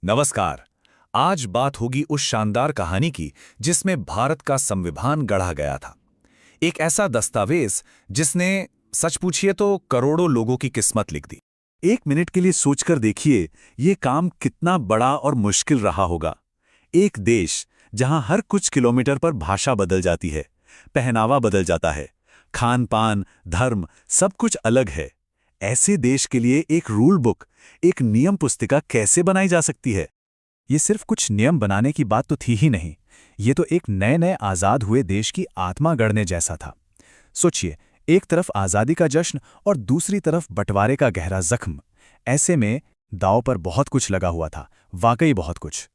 नमस्कार। आज बात होगी उस शानदार कहानी की जिसमें भारत का संविधान गढ़ा गया था। एक ऐसा दस्तावेज जिसने सच पूछिए तो करोड़ों लोगों की किस्मत लिख दी। एक मिनट के लिए सोचकर देखिए, ये काम कितना बड़ा और मुश्किल रहा होगा। एक देश जहां हर कुछ किलोमीटर पर भाषा बदल जाती है, पहनावा बदल जाता है, खान पान, धर्म सब कुछ अलग है। ऐसे देश के लिए एक रूल बुक, एक नियम पुस्तिका कैसे बनाई जा सकती है? ये सिर्फ कुछ नियम बनाने की बात तो थी ही नहीं, ये तो एक नए नए आज़ाद हुए देश की आत्मा गढ़ने जैसा था। सोचिए, एक तरफ आज़ादी का जश्न और दूसरी तरफ बंटवारे का गहरा जख्म। ऐसे में दांव पर बहुत कुछ लगा हुआ था, वाकई बहुत कुछ।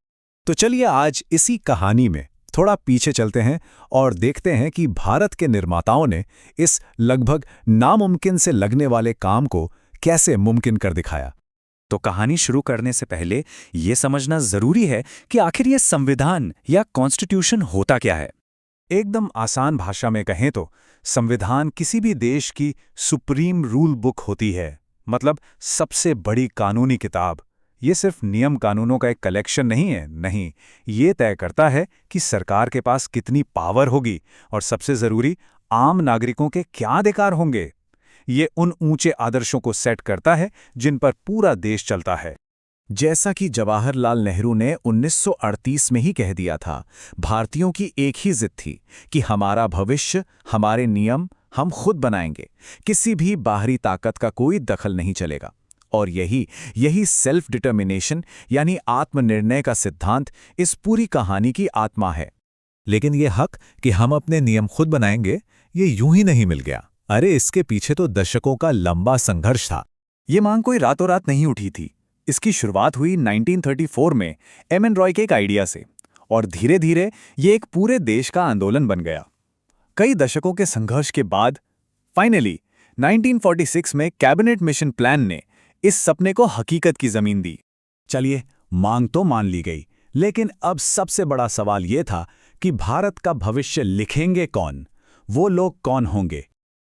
तो चलिए आज इसी कहानी में थोड़ा पीछे चलते हैं और देखते हैं कि भारत के निर्माताओं ने इस लगभग नामुमकिन से लगने वाले काम को कैसे मुमकिन कर दिखाया। तो कहानी शुरू करने से पहले ये समझना जरूरी है कि आखिर ये संविधान या कॉन्स्टिट्यूशन होता क्या है। एकदम आसान भाषा में कहें तो संविधान किसी भी देश की सुप्रीम रूल बुक होती है, मतलब सबसे बड़ी कानूनी किताब। ये सिर्फ नियम कानूनों का एक कलेक्शन नहीं है, नहीं, ये तय करता है कि सरकार के पास कितनी पावर होगी और सबसे जरूरी आम नागरिकों के क्या अधिकार होंगे। ये उन ऊंचे आदर्शों को सेट करता है जिन पर पूरा देश चलता है। जैसा कि जवाहरलाल नेहरू ने 1938 में ही कह दिया था, भारतीयों की एक ही जिद थी कि हमारा भविष्य, हमारे नियम हम खुद बनाएंगे, किसी भी बाहरी ताकत का कोई दखल नहीं चलेगा। और यही सेल्फ डिटर्मिनेशन यानी आत्मनिर्णय का सिद्धांत इस पूरी कहानी की आत्मा है। लेकिन ये हक कि हम अपने नियम खुद बनाएंगे, ये यूं ही नहीं मिल गया। अरे इसके पीछे तो दशकों का लंबा संघर्ष था। ये मांग कोई रातों रात नहीं उठी थी। इसकी शुरुआत हुई 1934 में एम.एन. रॉय के एक आइडिया से, और धीरे धीरे ये एक पूरे देश का आंदोलन बन गया। कई दशकों के संघर्ष के बाद फाइनली 1946 में कैबिनेट मिशन प्लान ने इस सपने को हकीकत की जमीन दी। चलिए, मांग तो मान ली गई, लेकिन अब सबसे बड़ा सवाल यह था कि भारत का भविष्य लिखेंगे कौन, वो लोग कौन होंगे।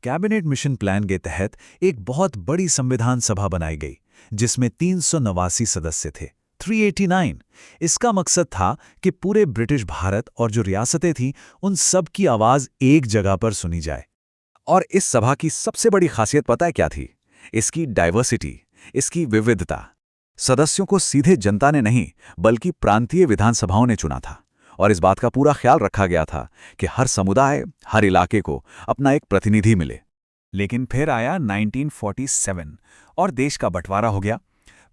कैबिनेट मिशन प्लान के तहत एक बहुत बड़ी संविधान सभा बनाई गई जिसमें 389 सदस्य थे, 389। इसका मकसद था कि पूरे ब्रिटिश भारत और जो रियासतें थीं उन सब की आवाज एक जगह पर सुनी जाए। और इस सभा की सबसे बड़ी खासियत पता है क्या थी? इसकी डाइवर्सिटी, इसकी विविधता। सदस्यों को सीधे जनता ने नहीं बल्कि प्रांतीय विधानसभाओं ने चुना था, और इस बात का पूरा ख्याल रखा गया था कि हर समुदाय, हर इलाके को अपना एक प्रतिनिधि मिले। लेकिन फिर आया 1947 और देश का बंटवारा हो गया।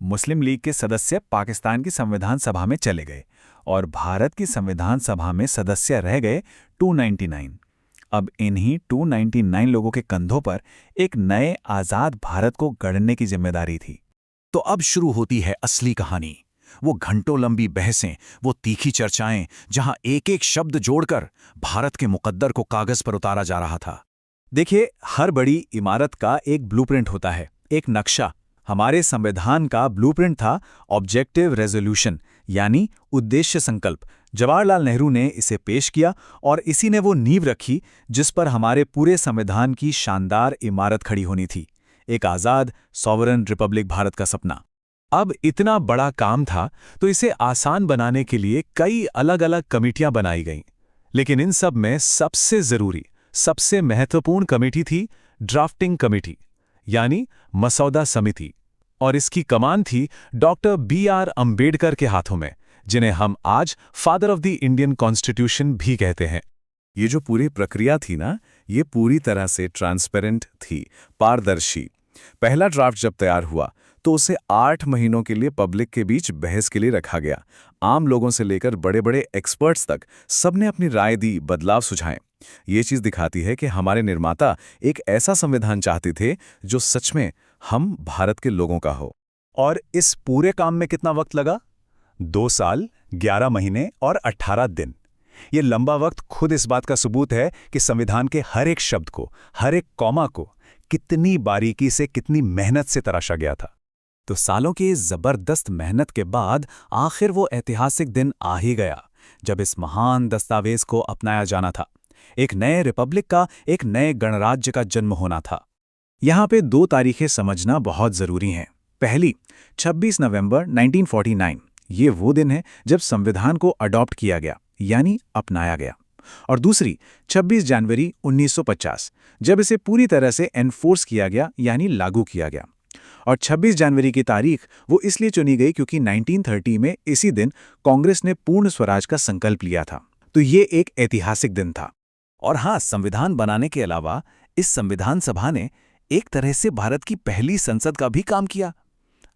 मुस्लिम लीग के सदस्य पाकिस्तान की संविधान सभा में चले गए और भारत की संविधान सभा में सदस्य रह गए 299। अब इन्हीं 299 लोगों के कंधों पर एक नए आज़ाद भारत को गढ़ने की जिम्मेदारी थी। तो अब शुरू होती है असली कहानी। वो घंटों लंबी बहसें, वो तीखी चर्चाएं, जहां एक एक शब्द जोड़कर भारत के मुकद्दर को कागज पर उतारा जा रहा था। देखिए, हर बड़ी इमारत का एक ब्लूप्रिंट होता है, एक नक्शा। हमारे संविधान का ब्लूप्रिंट था ऑब्जेक्टिव रेजोल्यूशन, यानी उद्देश्य संकल्प। जवाहरलाल नेहरू ने इसे पेश किया और इसी ने वो नींव रखी जिस पर हमारे पूरे संविधान की शानदार इमारत खड़ी होनी थी, एक आज़ाद सॉवरन रिपब्लिक भारत का सपना। अब इतना बड़ा काम था तो इसे आसान बनाने के लिए कई अलग अलग कमेटियां बनाई गईं, लेकिन इन सब में सबसे जरूरी, सबसे महत्वपूर्ण कमेटी थी ड्राफ्टिंग कमेटी, यानी मसौदा समिति। और इसकी कमान थी डॉक्टर B.R. अंबेडकर के हाथों में, जिन्हें हम आज father of the Indian constitution भी कहते हैं। ये जो पूरी प्रक्रिया थी ना, ये पूरी तरह से ट्रांसपेरेंट थी, पारदर्शी। पहला ड्राफ्ट जब तैयार हुआ तो उसे 8 महीनों के लिए पब्लिक के बीच बहस के लिए रखा गया। आम लोगों से लेकर बड़े बड़े एक्सपर्ट्स तक सबने अपनी राय दी, बदलाव सुझाए। ये चीज़ दिखाती है कि हमारे निर्माता एक ऐसा संविधान चाहते थे जो सच में हम भारत के लोगों का हो। और इस पूरे काम में कितना वक्त लगा? 2 साल, 11 महीने और 18 दिन। ये लंबा वक्त खुद इस बात का सबूत है कि संविधान के हर एक शब्द को, हर एक कॉमा को कितनी बारीकी से, कितनी मेहनत से तराशा गया था। तो सालों की इस जबरदस्त मेहनत के बाद आखिर वो ऐतिहासिक दिन आ ही गया जब इस महान दस्तावेज को अपनाया जाना था। एक नए रिपब्लिक का, एक नए गणराज्य का जन्म होना था। यहाँ पे 2 तारीखें समझना बहुत जरूरी हैं। पहली, 26 नवंबर 1949, ये वो दिन है जब संविधान को अडॉप्ट किया गया, यानी अपनाया गया। और दूसरी 26 जनवरी 1950, जब इसे पूरी तरह से एनफोर्स किया गया, यानी लागू किया गया। और 26 जनवरी की तारीख वो इसलिए चुनी गई क्योंकि 1930 में इसी दिन कांग्रेस ने पूर्ण स्वराज का संकल्प लिया था। तो ये एक ऐतिहासिक दिन था। और हाँ, संविधान बनाने के अलावा इस संविधान सभा ने एक तरह से भारत की पहली संसद का भी काम किया।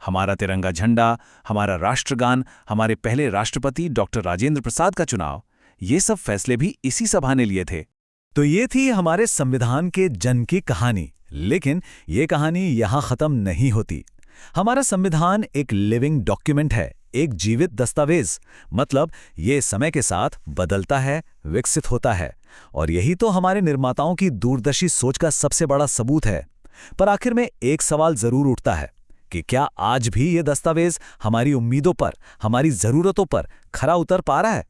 हमारा तिरंगा झंडा, हमारा राष्ट्रगान, हमारे पहले राष्ट्रपति डॉक्टर राजेंद्र प्रसाद का चुनाव, ये सब फैसले भी इसी सभा ने लिए थे। तो ये थी हमारे संविधान के जन्म की कहानी। लेकिन ये कहानी यहाँ खत्म नहीं होती। हमारा संविधान एक लिविंग डॉक्यूमेंट है, एक जीवित दस्तावेज। मतलब ये समय के साथ बदलता है, विकसित होता है। और यही तो हमारे निर्माताओं की दूरदर्शी सोच का सबसे बड़ा सबूत है। पर आखिर में एक सवाल जरूर उठता है कि क्या आज भी ये दस्तावेज हमारी उम्मीदों पर, हमारी जरूरतों पर खरा उतर पा रहा है?